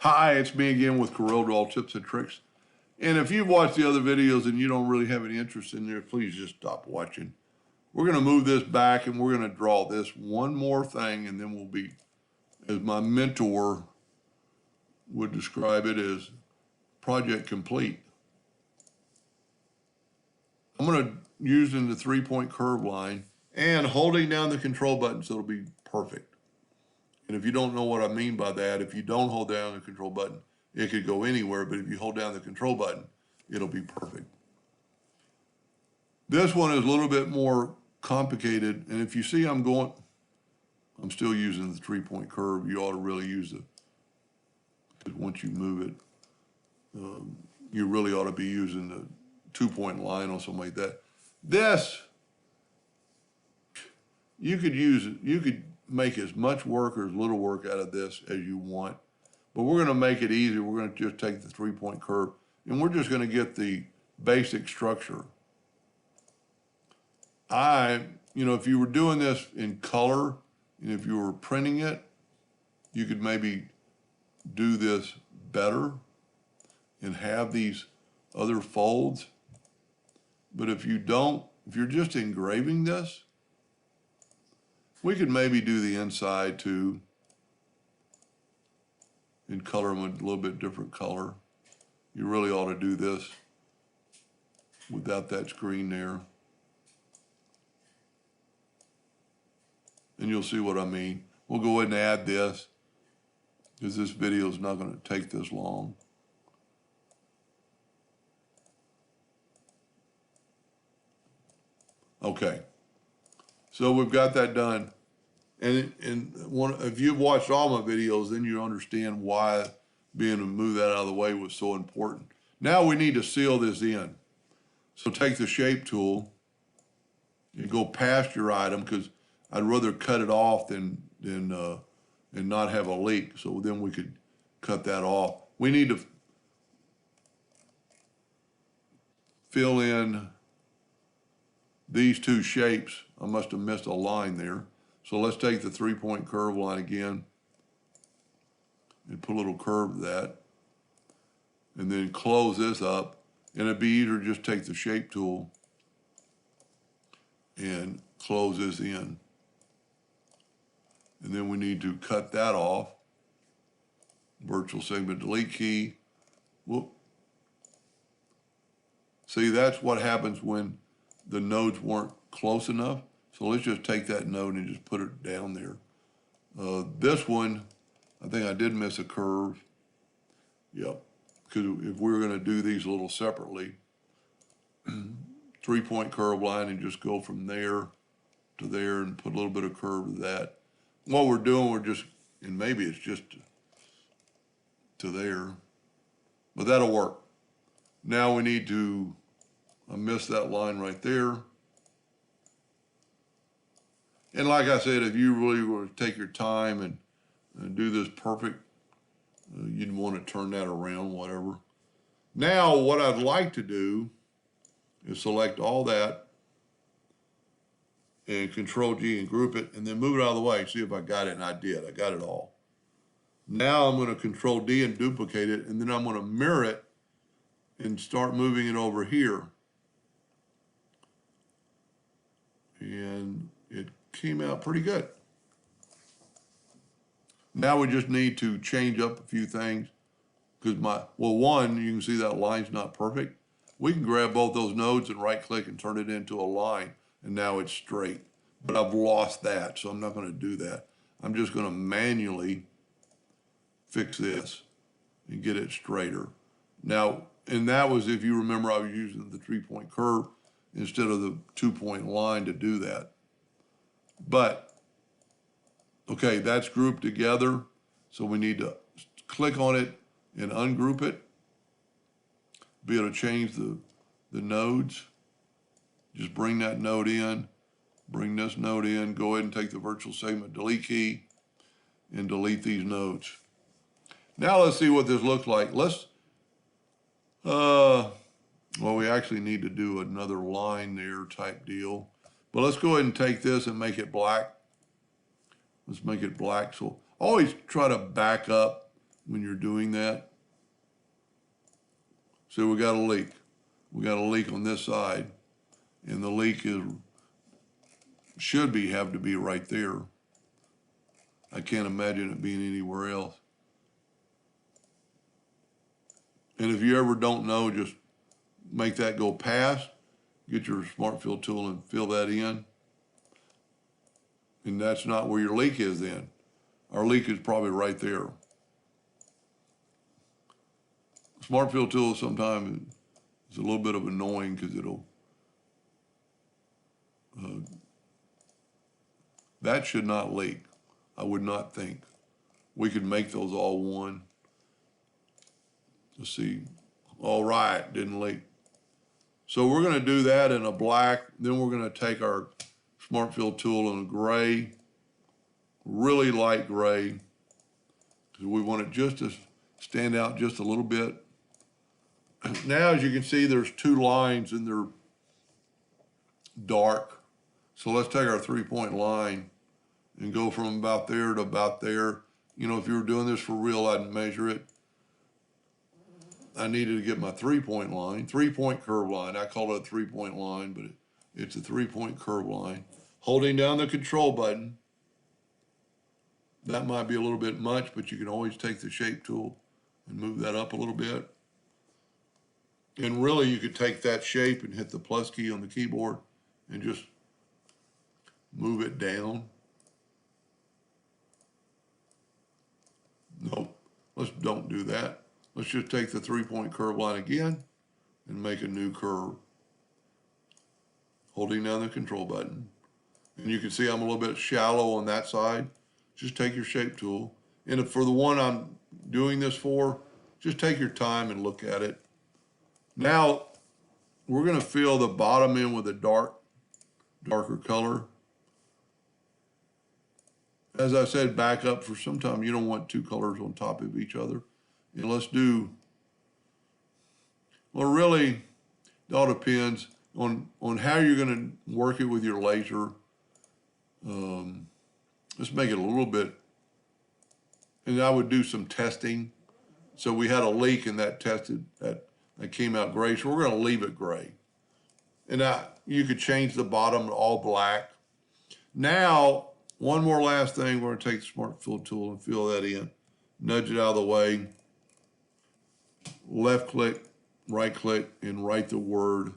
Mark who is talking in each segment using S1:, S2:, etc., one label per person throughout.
S1: Hi, it's me again with Corel Draw Tips and Tricks. And if you've watched the other videos and you don't really have any interest in there, please just stop watching. We're going to move this back and we're going to draw this one more thing, and then we'll be, as my mentor would describe it, as project complete. I'm going to use the 3-point curve line and holding down the control button so it'll be perfect. And if you don't know what I mean by that, if you don't hold down the control button, it could go anywhere, but if you hold down the control button, it'll be perfect. This one is a little bit more complicated, and if you see I'm still using the 3-point curve. You ought to really use it, because once you move it, you really ought to be using the 2-point line or something like that. This, you could make as much work or as little work out of this as you want, but we're going to make it easy. We're going to just take the 3-point curve, and we're just going to get the basic structure. If you were doing this in color, and if you were printing it, you could maybe do this better and have these other folds. But if you're just engraving this, we could maybe do the inside too and color them a little bit different color. You really ought to do this without that screen there. And you'll see what I mean. We'll go ahead and add this, because this video is not going to take this long. Okay, so we've got that done. And if you've watched all my videos, then you understand why being able to move that out of the way was so important. Now we need to seal this in. So take the shape tool and go past your item, because I'd rather cut it off than and not have a leak. So then we could cut that off. We need to fill in these two shapes. I must have missed a line there. So let's take the 3-point curve line again and put a little curve to that, and then close this up. And it'd be easier to just take the shape tool and close this in. And then we need to cut that off. Virtual segment delete key. Whoop. See, that's what happens when the nodes weren't close enough. So let's just take that node and just put it down there. This one, I think I did miss a curve. Yep, because if we were going to do these a little separately, 3-point curve line and just go from there to there and put a little bit of curve to that. What we're doing, and maybe it's just to there, but that'll work. Now we need to, I missed that line right there. And like I said, if you really want to take your time and do this perfect, you'd want to turn that around, whatever. Now, what I'd like to do is select all that and Control G and group it, and then move it out of the way. See if I got it, and I did. I got it all. Now I'm going to Control D and duplicate it, and then I'm going to mirror it and start moving it over here. And it came out pretty good. Now we just need to change up a few things, because one, you can see that line's not perfect. We can grab both those nodes and right click and turn it into a line, and now it's straight. But I've lost that, so I'm not going to do that. I'm just going to manually fix this and get it straighter. Now, and that was, if you remember, I was using the 3-point curve instead of the 2-point line to do that. But, okay, that's grouped together, so we need to click on it and ungroup it. Be able to change the nodes. Just bring that node in, bring this node in, go ahead and take the virtual segment delete key and delete these nodes. Now let's see what this looks like. Well, we actually need to do another line there type deal. But let's go ahead and take this and make it black. Let's make it black. So always try to back up when you're doing that. So we got a leak. We got a leak on this side, and the leak should have to be right there. I can't imagine it being anywhere else. And if you ever don't know, just make that go past, get your smart fill tool and fill that in. And that's not where your leak is then. Our leak is probably right there. Smart fill tool sometimes is a little bit of annoying because it'll, that should not leak. I would not think. We could make those all one. Let's see. All right, didn't leak. So we're going to do that in a black. Then we're going to take our smart fill tool in a gray, really light gray, because we want it just to stand out just a little bit. Now, as you can see, there's two lines and they're dark. So let's take our 3-point line and go from about there to about there. You know, if you were doing this for real, I'd measure it. I needed to get my 3-point line, 3-point curve line. I call it a 3-point line, but it's a 3-point curve line. Holding down the control button. That might be a little bit much, but you can always take the shape tool and move that up a little bit. And really, you could take that shape and hit the plus key on the keyboard and just move it down. Nope, don't do that. Let's just take the 3-point curve line again and make a new curve. Holding down the control button. And you can see I'm a little bit shallow on that side. Just take your shape tool. And for the one I'm doing this for, just take your time and look at it. Now, we're going to fill the bottom in with a darker color. As I said, back up for some time. You don't want two colors on top of each other. And let's do, well, really, it all depends on how you're going to work it with your laser. Let's make it a little bit, and I would do some testing. So we had a leak and that tested, that came out gray. So we're going to leave it gray. And you could change the bottom to all black. Now, one more last thing, we're going to take the smart fill tool and fill that in. Nudge it out of the way. Left click, right click, and write the word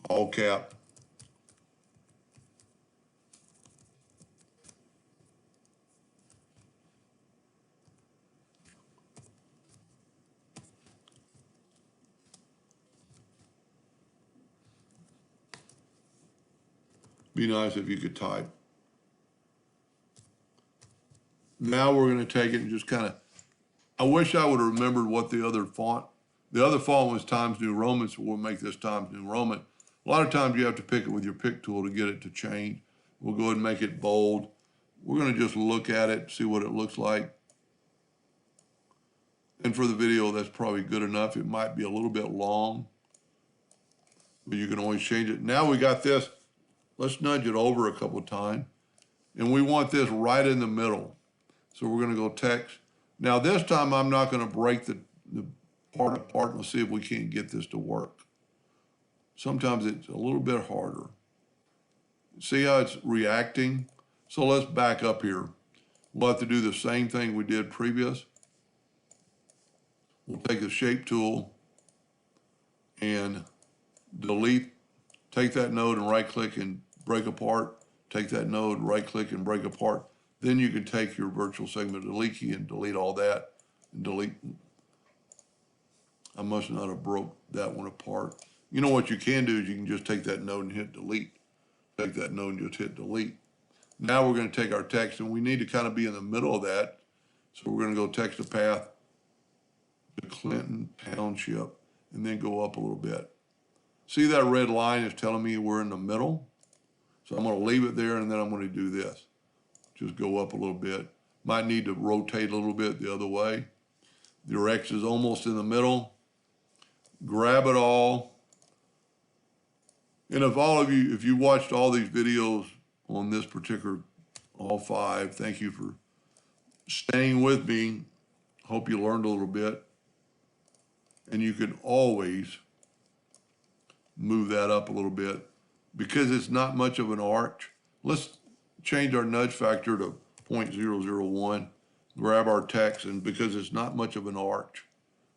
S1: all cap. Be nice if you could type. Now we're going to take it and just kind of, I wish I would have remembered what the other font was Times New Roman, so we'll make this Times New Roman. A lot of times you have to pick it with your pick tool to get it to change. We'll go ahead and make it bold. We're going to just look at it, see what it looks like. And for the video, that's probably good enough. It might be a little bit long, but you can always change it. Now we got this. Let's nudge it over a couple of times. And we want this right in the middle. So we're going to go text. Now this time I'm not going to break the part apart. Let's see if we can't get this to work. Sometimes it's a little bit harder. See how it's reacting? So let's back up here. We'll have to do the same thing we did previous. We'll take the shape tool and delete, take that node and right click and break apart. Take that node, right click and break apart. Then you can take your virtual segment delete key and delete all that and delete. I must not have broke that one apart. You know what you can do is you can just take that node and hit delete. Take that node and just hit delete. Now we're going to take our text, and we need to kind of be in the middle of that. So we're going to go text a path to Clinton Township and then go up a little bit. See that red line is telling me we're in the middle? So I'm going to leave it there, and then I'm going to do this. Just go up a little bit. Might need to rotate a little bit the other way. Your X is almost in the middle. Grab it all. And if you watched all these videos on this particular all 5. Thank you for staying with me. Hope you learned a little bit. And you can always move that up a little bit because it's not much of an arch. Let's change our nudge factor to 0.001, grab our text, and because it's not much of an arch,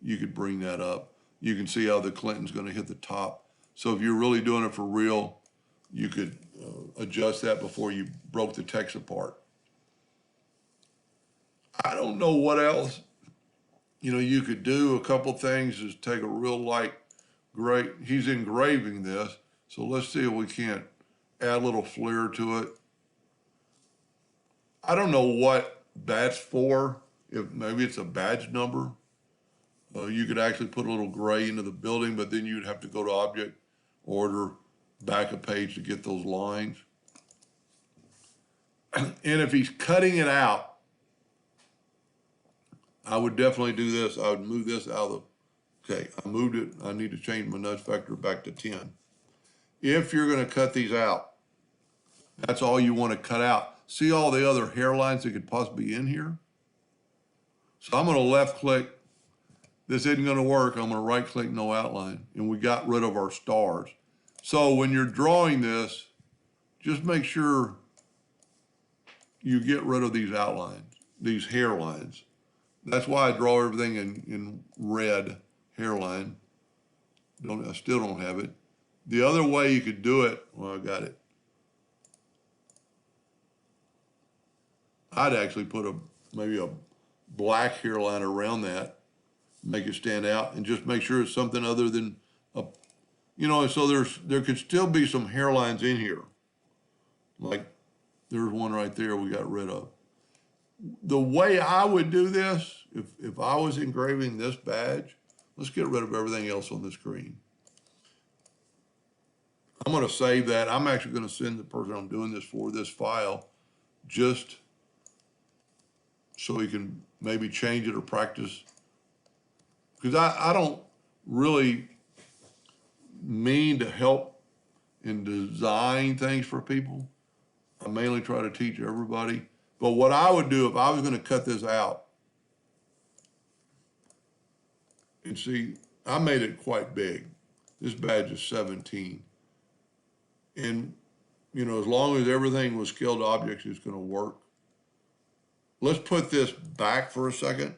S1: you could bring that up. You can see how the Clinton's going to hit the top. So if you're really doing it for real, you could adjust that before you broke the text apart. I don't know what else, you could do. A couple things is take a real light gray. He's engraving this, so let's see if we can't add a little flair to it. I don't know what that's for. If maybe it's a badge number. You could actually put a little gray into the building, but then you'd have to go to Object, Order, back a page to get those lines. And if he's cutting it out, I would definitely do this. I would move this out of the, okay, I moved it. I need to change my nudge factor back to 10. If you're going to cut these out, that's all you want to cut out. See all the other hairlines that could possibly be in here? So I'm going to left click. This isn't going to work. I'm going to right click, no outline. And we got rid of our stars. So when you're drawing this, just make sure you get rid of these outlines, these hairlines. That's why I draw everything in red hairline. I still don't have it. The other way you could do it, well, I got it. I'd actually put maybe a black hairline around that, make it stand out, and just make sure it's something other than so there could still be some hairlines in here. Like there's one right there we got rid of. The way I would do this, if I was engraving this badge, let's get rid of everything else on the screen. I'm going to save that. I'm actually going to send the person I'm doing this for this file just so he can maybe change it or practice. Because I don't really mean to help and design things for people. I mainly try to teach everybody. But what I would do if I was going to cut this out, and see, I made it quite big. This badge is 17. And, as long as everything was scaled to objects, it's going to work. Let's put this back for a second,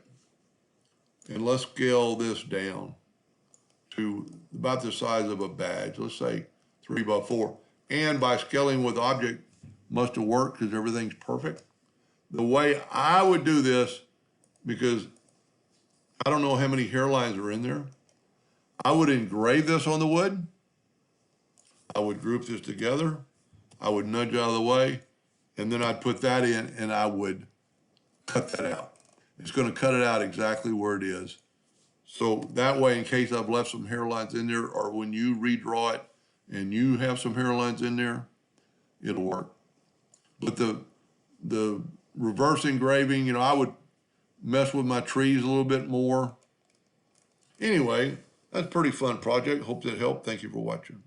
S1: and let's scale this down to about the size of a badge. Let's say 3 by 4. And by scaling with object, must have worked because everything's perfect. The way I would do this, because I don't know how many hairlines are in there, I would engrave this on the wood. I would group this together. I would nudge out of the way, and then I'd put that in, and I would cut that out. It's going to cut it out exactly where it is. So that way, in case I've left some hairlines in there, or when you redraw it and you have some hairlines in there, it'll work. But the reverse engraving, I would mess with my trees a little bit more. Anyway, that's a pretty fun project. Hope that helped. Thank you for watching.